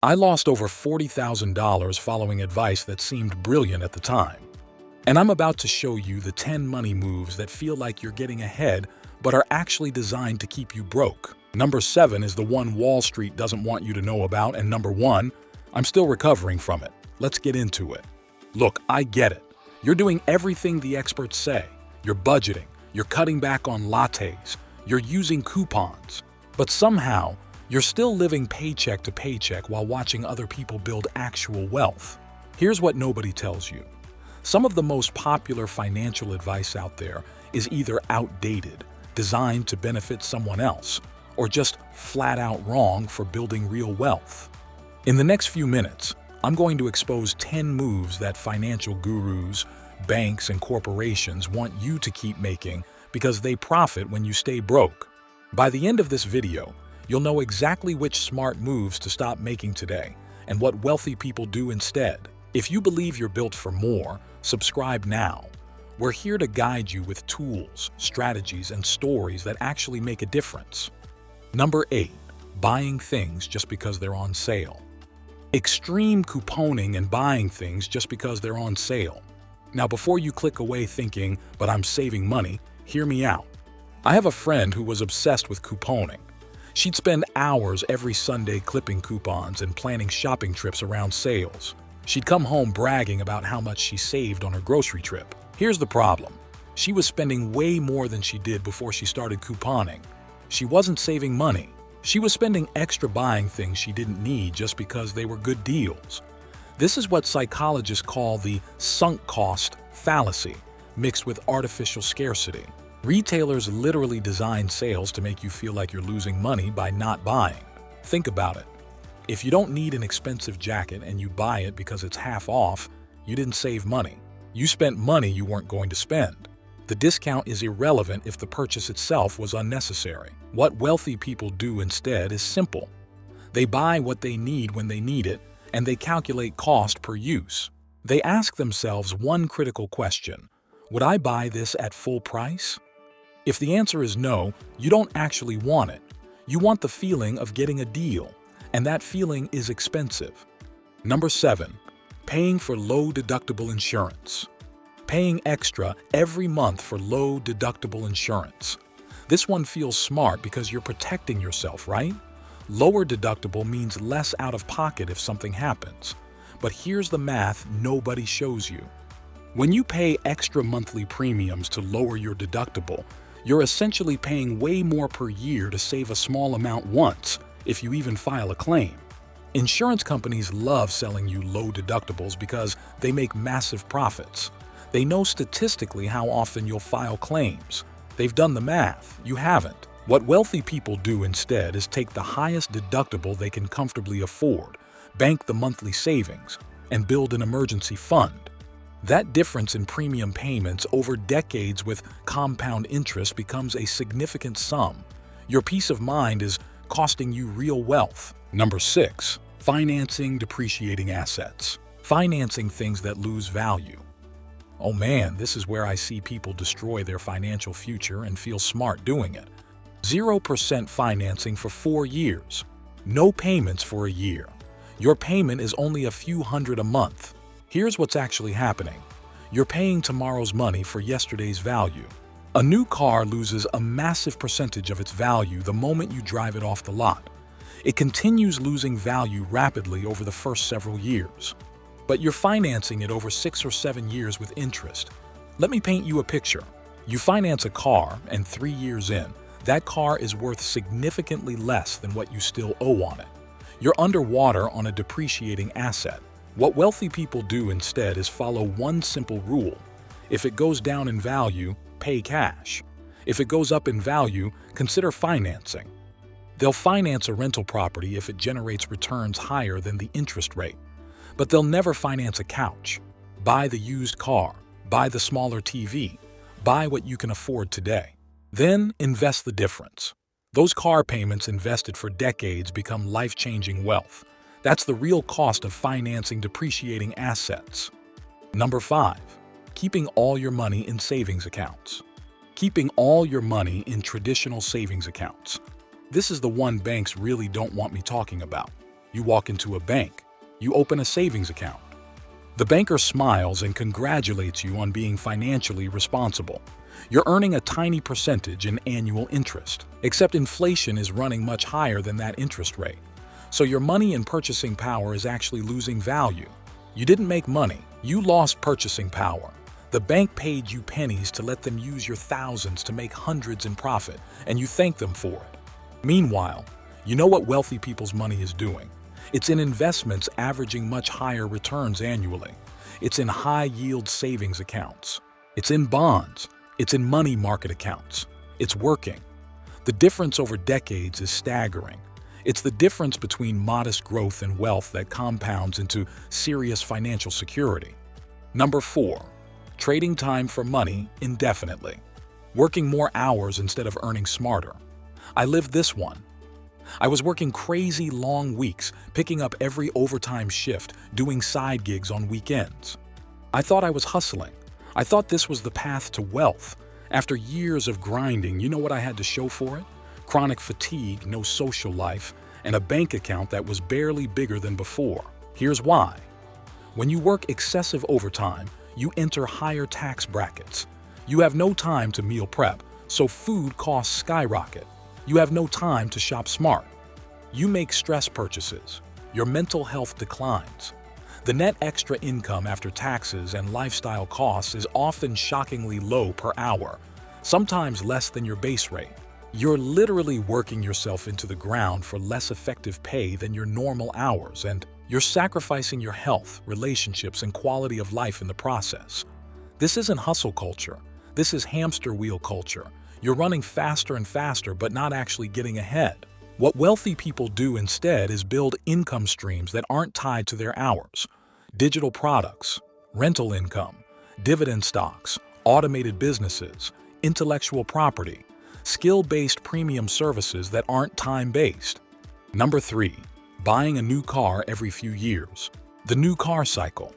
I lost over $40,000 following advice that seemed brilliant at the time. And I'm about to show you the 10 money moves that feel like you're getting ahead but are actually designed to keep you broke. Number 7 is the one Wall Street doesn't want you to know about, and number 1, I'm still recovering from it. Let's get into it. Look, I get it. You're doing everything the experts say. You're budgeting, you're cutting back on lattes, you're using coupons. But somehow, you're still living paycheck to paycheck while watching other people build actual wealth. Here's what nobody tells you. Some of the most popular financial advice out there is either outdated, designed to benefit someone else, or just flat out wrong for building real wealth. In the next few minutes, I'm going to expose 10 moves that financial gurus, banks, and corporations want you to keep making because they profit when you stay broke. By the end of this video, you'll know exactly which smart moves to stop making today and what wealthy people do instead. If you believe you're built for more, subscribe now. We're here to guide you with tools, strategies, and stories that actually make a difference. Number 8, buying things just because they're on sale. Extreme couponing and buying things just because they're on sale. Now, before you click away thinking, but I'm saving money, hear me out. I have a friend who was obsessed with couponing. She'd spend hours every Sunday clipping coupons and planning shopping trips around sales. She'd come home bragging about how much she saved on her grocery trip. Here's the problem. She was spending way more than she did before she started couponing. She wasn't saving money. She was spending extra buying things she didn't need just because they were good deals. This is what psychologists call the sunk cost fallacy, mixed with artificial scarcity. Retailers literally design sales to make you feel like you're losing money by not buying. Think about it. If you don't need an expensive jacket and you buy it because it's half off, you didn't save money. You spent money you weren't going to spend. The discount is irrelevant if the purchase itself was unnecessary. What wealthy people do instead is simple. They buy what they need when they need it, and they calculate cost per use. They ask themselves one critical question: would I buy this at full price? If the answer is no, you don't actually want it. You want the feeling of getting a deal, and that feeling is expensive. Number 7, paying for low-deductible insurance. Paying extra every month for low-deductible insurance. This one feels smart because you're protecting yourself, right? Lower deductible means less out of pocket if something happens. But here's the math nobody shows you. When you pay extra monthly premiums to lower your deductible, you're essentially paying way more per year to save a small amount once, if you even file a claim. Insurance companies love selling you low deductibles because they make massive profits. They know statistically how often you'll file claims. They've done the math. You haven't. What wealthy people do instead is take the highest deductible they can comfortably afford, bank the monthly savings, and build an emergency fund. That difference in premium payments over decades with compound interest becomes a significant sum. Your peace of mind is costing you real wealth. Number 6, financing depreciating assets. Financing things that lose value. Oh man, this is where I see people destroy their financial future and feel smart doing it. 0% financing for 4 years. No payments for a year. Your payment is only a few hundred a month. Here's what's actually happening. You're paying tomorrow's money for yesterday's value. A new car loses a massive percentage of its value the moment you drive it off the lot. It continues losing value rapidly over the first several years. But you're financing it over 6 or 7 years with interest. Let me paint you a picture. You finance a car, and 3 years in, that car is worth significantly less than what you still owe on it. You're underwater on a depreciating asset. What wealthy people do instead is follow one simple rule. If it goes down in value, pay cash. If it goes up in value, consider financing. They'll finance a rental property if it generates returns higher than the interest rate. But they'll never finance a couch. Buy the used car. Buy the smaller TV. Buy what you can afford today. Then invest the difference. Those car payments invested for decades become life-changing wealth. That's the real cost of financing depreciating assets. Number 5, keeping all your money in savings accounts. Keeping all your money in traditional savings accounts. This is the one banks really don't want me talking about. You walk into a bank. You open a savings account. The banker smiles and congratulates you on being financially responsible. You're earning a tiny percentage in annual interest, except inflation is running much higher than that interest rate. So your money and purchasing power is actually losing value. You didn't make money, you lost purchasing power. The bank paid you pennies to let them use your thousands to make hundreds in profit, and you thank them for it. Meanwhile, you know what wealthy people's money is doing? It's in investments averaging much higher returns annually. It's in high-yield savings accounts. It's in bonds. It's in money market accounts. It's working. The difference over decades is staggering. It's the difference between modest growth and wealth that compounds into serious financial security. Number 4. Trading time for money indefinitely. Working more hours instead of earning smarter. I lived this one. I was working crazy long weeks, picking up every overtime shift, doing side gigs on weekends. I thought I was hustling. I thought this was the path to wealth. After years of grinding, you know what I had to show for it? Chronic fatigue, no social life, and a bank account that was barely bigger than before. Here's why. When you work excessive overtime, you enter higher tax brackets. You have no time to meal prep, so food costs skyrocket. You have no time to shop smart. You make stress purchases. Your mental health declines. The net extra income after taxes and lifestyle costs is often shockingly low per hour, sometimes less than your base rate. You're literally working yourself into the ground for less effective pay than your normal hours, and you're sacrificing your health, relationships, and quality of life in the process. This isn't hustle culture. This is hamster wheel culture. You're running faster and faster, but not actually getting ahead. What wealthy people do instead is build income streams that aren't tied to their hours. Digital products, rental income, dividend stocks, automated businesses, intellectual property, skill-based premium services that aren't time-based. Number 3. Buying a new car every few years. The new car cycle.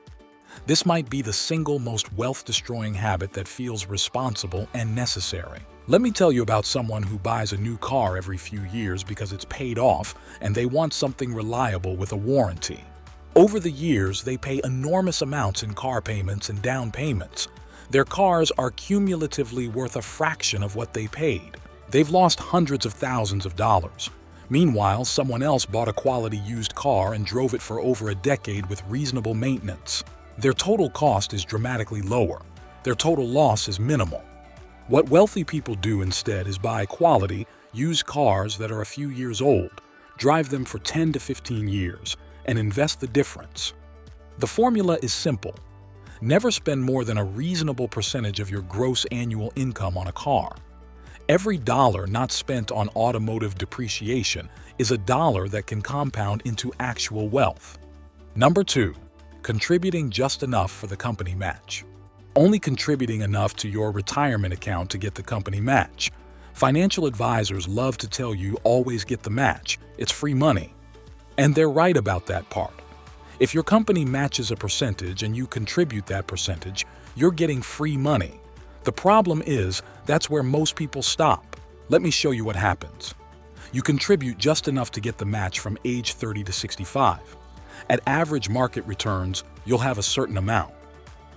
This might be the single most wealth-destroying habit that feels responsible and necessary. Let me tell you about someone who buys a new car every few years because it's paid off and they want something reliable with a warranty. Over the years, they pay enormous amounts in car payments and down payments. Their cars are cumulatively worth a fraction of what they paid. They've lost hundreds of thousands of dollars. Meanwhile, someone else bought a quality used car and drove it for over a decade with reasonable maintenance. Their total cost is dramatically lower. Their total loss is minimal. What wealthy people do instead is buy quality, used cars that are a few years old, drive them for 10 to 15 years, and invest the difference. The formula is simple. Never spend more than a reasonable percentage of your gross annual income on a car. Every dollar not spent on automotive depreciation is a dollar that can compound into actual wealth. Number 2. Contributing just enough for the company match. Only contributing enough to your retirement account to get the company match. Financial advisors love to tell you always get the match. It's free money. And they're right about that part. If your company matches a percentage and you contribute that percentage, you're getting free money. The problem is, that's where most people stop. Let me show you what happens. You contribute just enough to get the match from age 30 to 65. At average market returns, you'll have a certain amount.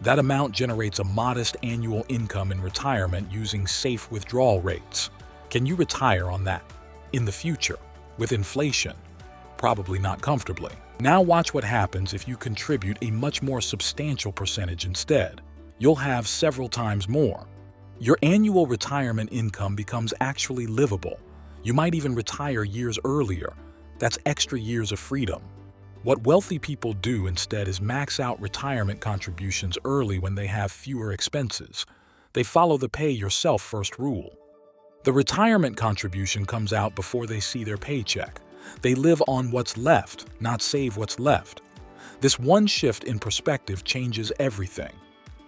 That amount generates a modest annual income in retirement using safe withdrawal rates. Can you retire on that? In the future, with inflation? Probably not comfortably. Now watch what happens if you contribute a much more substantial percentage instead. You'll have several times more. Your annual retirement income becomes actually livable. You might even retire years earlier. That's extra years of freedom. What wealthy people do instead is max out retirement contributions early when they have fewer expenses. They follow the pay yourself first rule. The retirement contribution comes out before they see their paycheck. They live on what's left, not save what's left. This one shift in perspective changes everything.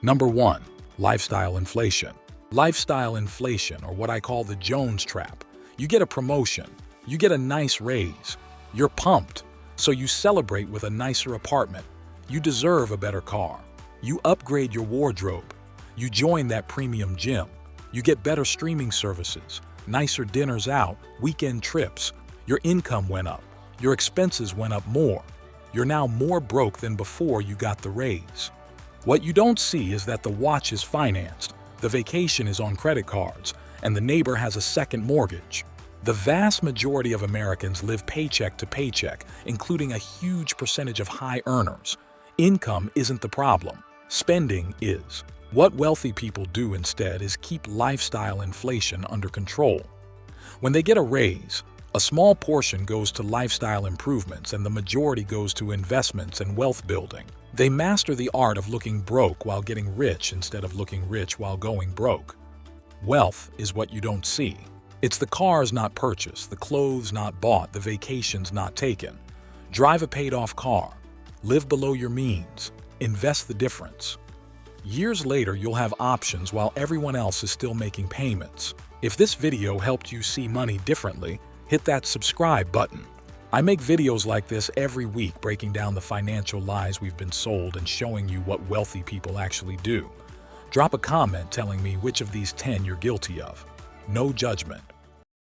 Number 1. Lifestyle inflation. Lifestyle inflation, or what I call the Jones trap. You get a promotion. You get a nice raise. You're pumped. So you celebrate with a nicer apartment. You deserve a better car. You upgrade your wardrobe. You join that premium gym. You get better streaming services, nicer dinners out, weekend trips. Your income went up. Your expenses went up more. You're now more broke than before you got the raise. What you don't see is that the watch is financed, the vacation is on credit cards, and the neighbor has a second mortgage. The vast majority of Americans live paycheck to paycheck, including a huge percentage of high earners. Income isn't the problem. Spending is. What wealthy people do instead is keep lifestyle inflation under control. When they get a raise, a small portion goes to lifestyle improvements and the majority goes to investments and wealth building. They master the art of looking broke while getting rich instead of looking rich while going broke. Wealth is what you don't see. It's the cars not purchased, the clothes not bought, the vacations not taken. Drive a paid-off car. Live below your means. Invest the difference. Years later, you'll have options while everyone else is still making payments. If this video helped you see money differently, hit that subscribe button. I make videos like this every week, breaking down the financial lies we've been sold and showing you what wealthy people actually do. Drop a comment telling me which of these 10 you're guilty of. No judgment.